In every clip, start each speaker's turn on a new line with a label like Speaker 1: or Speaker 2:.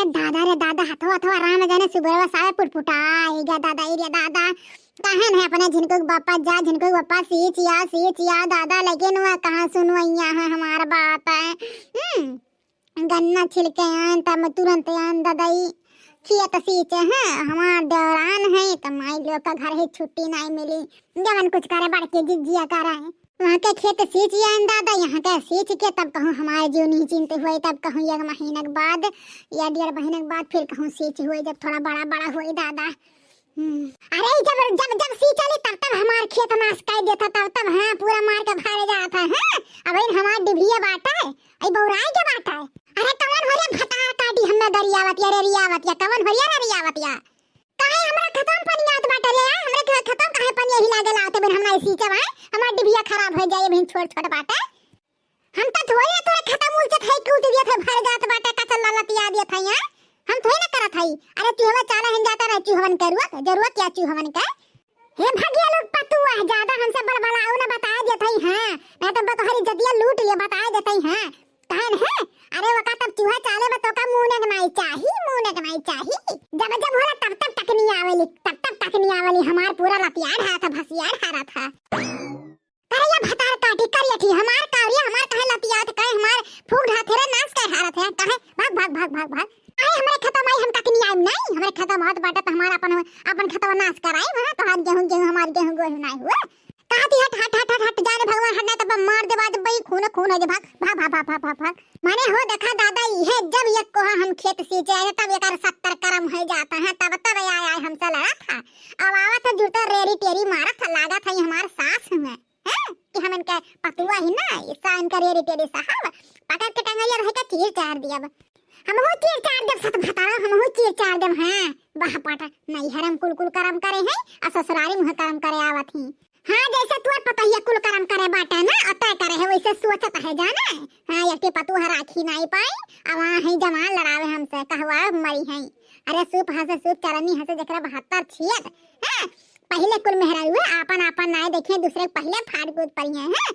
Speaker 1: ये दादा रे दादा हथवा हथवा राम जाने सुबह सारे पुटपुटाएगा दादा ये दादा कहन है अपने झिनको बापा जा झिनको बापा सीचिया दादा लेकिन वह कहाँ सुनवैया है हमारा बात है। गन्ना छिलके आन तब तुरंत आन दादाई खेत सींचे हैं हमार दौरान है तो माई लोग का घर ही छुट्टी नहीं मिली जवन कुछ करे बढ़ के जिजिया करे वहाँ के खेत सींच आन दादा यहाँ के सींच के तब कहूँ हमारे जीव नहीं चिंत हुए तब कहूँ 1 महीने के बाद या 1.5 महीने के बाद फिर कहूँ सींच हुए जब थोड़ा बड़ा हुए दादा। अरे जब जब जब सींच चली तब हमारे खेत नाश कर देता तब हाँ पूरा मार के भारे जाता है। अब हमारा डिभिया बाटा है आई बौराई के बाटा है। अरे कवन हो रे भतार काटी हमने दरियावतिया रे रियावतिया कवन हो रे रियावतिया काहे हमरा खत्म पनियात बाटा ले हमरे खत्म काहे पनिया हिला गेला आते बिन हमरा सींचे भाई हमार डिभिया खराब हो जाए बिन छोट बाटा हम तो थोड़ी तोरे खत्म उल से खाई कूट दिया थे भर जात बाटा कचल ललतिया दिया था यहाँ हम थोड़ी ना करत हई। अरे तू हवा चाला हन जाता रह तू हवन करुआ जरूरत क्या तू हवन का हे भागिया लोग पतुआ ज्यादा हमसे बड़बड़ाओ ना बता देत हई। हां मैं तो बतहरी जदिया लूट लिए बता देत हई। हां कहन है अरे वका तब चूहा चाले में तो का मुंह ने नहीं चाहिए जब जब होला तब टकनी आवेली हमार पूरा लतियार है था भसियार हारा था। अरे ये भतार काटी करिया थी हमार कारिया हमार कहे लतियात कहे हमार फूक ढाथेरे नाश कहे हारा थे कहे भाग आई हमारे खत्म आई हम टकनी आए नहीं हमारे खत्म होत बाटा तो हमारा अपन खत्म नाश कराई वहां तो हाथ गेहूं हमार गेहूं नहीं हुआ कहती हट जाने भगवान हटना तब मार दे बाद बई खून है भाग माने हो देखा दादा ये जब ये कोहा हम खेत सींचे आए तब एकर 70 करम हो जाता है तब आया हमसे लड़ा था अब आवा तो जुटा रेरी टेरी मारा था लागा था ये हमार सास में है कि हम इनका पतुआ ही ना इसका इनका रेरी टेरी साहब पकड़ के टंगाइया रह के तीर चार दिया हम हो तीर चार देव सत भतारा हम हो तीर चार देव हां बाह पाटा नहीं हरम कुल करम करे हैं आ ससुरारी मुह करम करे आवत ही। हाँ जैसे तू पता ही कुल करम करे बाटा ना अतः करे है वैसे सोचत है जाना। हाँ यके पतु राखी नहीं पाई अब वहाँ है जवान लड़ावे हमसे कहवा मरी है। अरे सूप चरनी हंसे जकरा 72 छियत। हाँ पहले कुल मेहरा हुए आपन नाय देखे दूसरे पहले फाड़ कूद पड़ी है।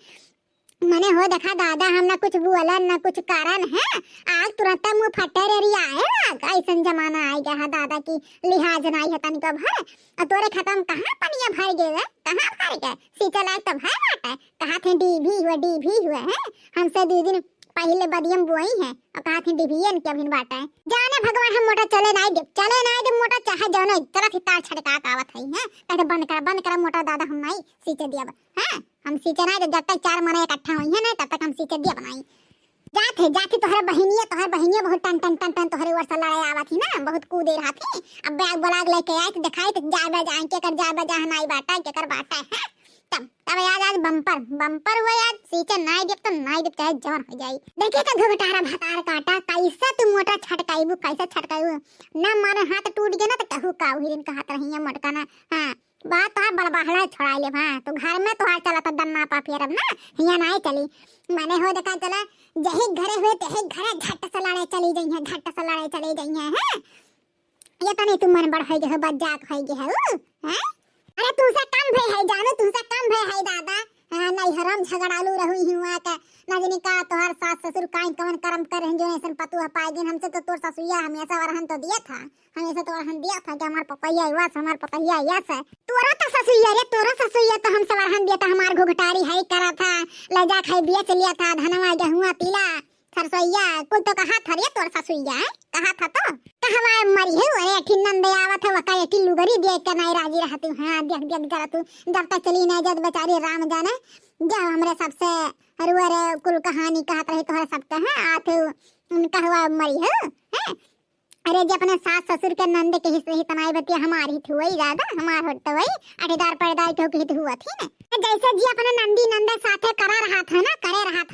Speaker 1: मैंने हो देखा दादा हम ना कुछ बोलन ना कुछ कारण है आग तुरंत मुंह फटे रिया है ऐसा जमाना आई गया दादा की लिहाज नहीं है तनिको भर तोरे खत्म कहाँ पनिया भर गए कहाँ भर गए सींचे लायक तो भर बाटा कहा थे डी हुआ है हमसे 2 दिन पहले बदियम बुआई है और कहा थे डिभियन क्या भिन बाटा है जाने भगवान हम मोटा चले नहीं दे मोटा चाहे जानो तरह ही तार छड़का आवत है। हैं कहते बंद कर मोटा दादा हम नहीं सींचे दिया। हां हम सींचे नहीं जब तक 4 महीने इकट्ठा हुई है ना तब तक हम सींचे दिया बनाई जाते तोहर बहिनिया बहुत टन तोहरे वर्षा लड़ाई आवत थी ना बहुत कूदे रहा थी अब बैग बलाग लेके आए तो दिखाई तो जाए के कर नहीं बाटा के कर बाटा है तब याद बम्पर हुआ याद सींचे नहीं दे चाहे जवन हो जाई देखे तो घुघटारा भतार काटा कैसा तू मोटा छटकाईबू ना मारे हाथ टूट गया ना तो कहू का हिरन का हाथ रही मोटका ना। हां बात तो बड़बाहला छोड़ा ले। हां तो घर में तो चला तो दन्ना पा फिर अब ना हिया नहीं चली मैंने हो देखा चला जही घरे हुए तही घरे झट से लड़ाई चली गई है। हैं ये तो नहीं तुम मन बढ़ है गए बज्जाक है गए हैं। अरे तुमसे कम भय है जानू तुमसे कम भय है दादा। नहीं हरम झगड़ालू रहुई हुआ का नजनी का तोहर सास ससुर काई कवन कर्म करे जो ऐसन पतु है पाए दिन हमसे तो तोर ससुरिया हमेशा वरहन तो दिया था हमेशा तो वरहन दिया था कि हमार पपैया हुआ हमार पपैया यस है तोरा तो ससुरिया तो हमसे वरहन दिया था हमार घुघटारी है करा था ले जा खाई बेच लिया था धनवा गेहुआ तिला सरसोईया कुल तो कहा था रे तोर ससुरिया है कहा था तो कहवा मरी है अरे ठिन्नन दे आवत है वका एक लुगरी देख के नहीं राजी रहती। हां देख जरा तू जब तक चली नहीं जद बेचारी राम जाने जब हमरे सबसे हरुअर कुल कहानी कहत रही तोहरे सबके हैं आथे उनका हुआ मरी है। अरे जे अपने सास ससुर के नंद के हिस्से ही तनाई बतिया हमारी थी वही ज्यादा हमार होत वही अठीदार पैदाई तो की हुआ थी ना जैसे जी अपने नंदी नंदे साथे करे रहा था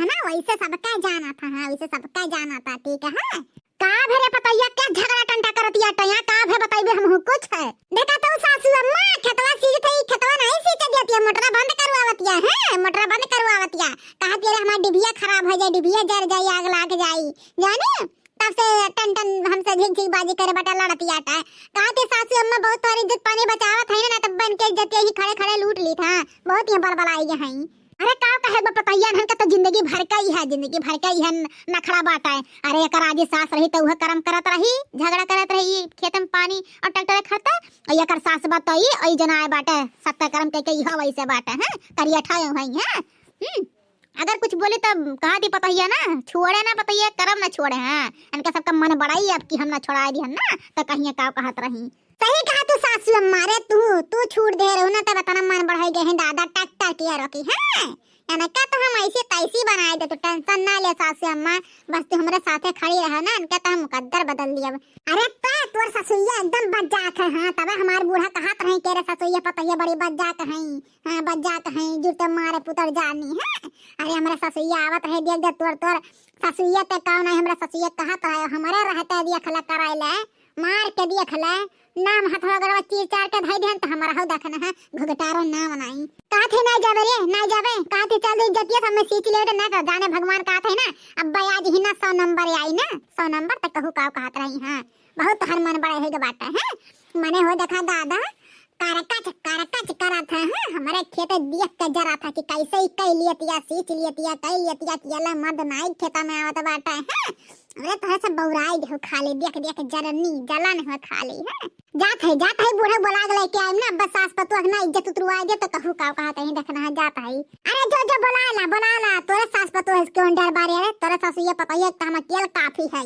Speaker 1: ना वैसे सबका जाना था। हां वैसे सबका जाना था ठीक है। का भरे पतैया क्या झगड़ा टंटा करतिया टया का भे बताइबे हम कुछ है देखा तो सासू अम्मा खेतवा सीज थई खेतवा नहीं सींच देती है मोटरा बंद करवावतिया कहती है हमार डिबिया खराब हो जाए डिबिया जर जाए आग लाग जाई जाने तब से टन हमसे झिक बाजी करे बटा लड़तिया था कहते सासू अम्मा बहुत तोरी इज्जत पानी बचावत है ना तब बन के इज्जत ही खड़े लूट ली था बहुत ही बड़बड़ाई है। अरे का कहे बताइए हन का तो जिंदगी भर का ही है, जिंदगी भर का ही है नखड़ा बाटा है। अरे एकर आगे सास रही तो वह कर्म करत रही, झगड़ा करत रही, खेत में पानी और ट्रैक्टर खड़ता, और एकर सास बताई ओई जनाए बाटा सत्ता कर्म के इहा वैसे बाटा है करिया ठाए भई है। अगर कुछ बोले तब कहा थी बताइए ना, छोड़े ना बताइए कर्म ना छोड़े हैं। इनका सबका मन बढ़ाई अब कि हम ना छोड़ा दी हम ना तो कहीं का कहत रही। सही कहा तू सासू अम्मा रे, तू छूट दे रहे हो ना तब इतना मन बढ़ाई गए हैं दादा ट्रैक्टर किया रोकी है। इनका तो हम ऐसे तैसी बनाए दे, तो टेंशन ना ले सासू अम्मा, बस तू हमारे साथे खड़ी रहे ना, इनका तो हम मुकद्दर बदल दिया। अरे तोर ससुइया एकदम बज्जात है। हाँ तब हमार बूढ़ा कहत रही के रे ससुइया पतैया बड़ी बज्जात है। हाँ बज्जात है जुटे मारे पुतर जानी है। अरे हमारे ससुइया आवत रहे देख दे तोर ससुइया ते कौन है, हमरा ससुइया कहत रहे हमारे रहते दिया खला कराइले मार के दिया खला नाम हथवा गरवा तीर चार के धाई देन तो हमारा हो देखना है घुघटारो ना बनाई। कहा थे ना जाबे रे ना जाबे, कहा थे चल इज्जतिया सब में सीख ले ना तो जाने भगवान कहा थे ना अब आज ही ना 100 नंबर आई ना 100 नंबर तक कहू का कहत रही। हां बहुत हर मन बड़ा है के बात है। मने हो देखा दादा कारका करा था है हमारे खेत देख के जरा था कि कैसे ही कई लियतिया सींच लियतिया कई लियतिया किला मद नाई खेता में आवत बाटा है। अरे तो सब बौराई हो खाली देख देख जरनी जलन हो खाली है। जात है बूढ़ा बोला गले के आइम ना बस सास पतुआ ना इज्जत उतरवा दे तो कहू का कहत है देखना है जात है। अरे जो बोला ला तोरे सास पतुआ क्यों डर बारे, तोरे सासु ये पता है हम अकेले काफी है।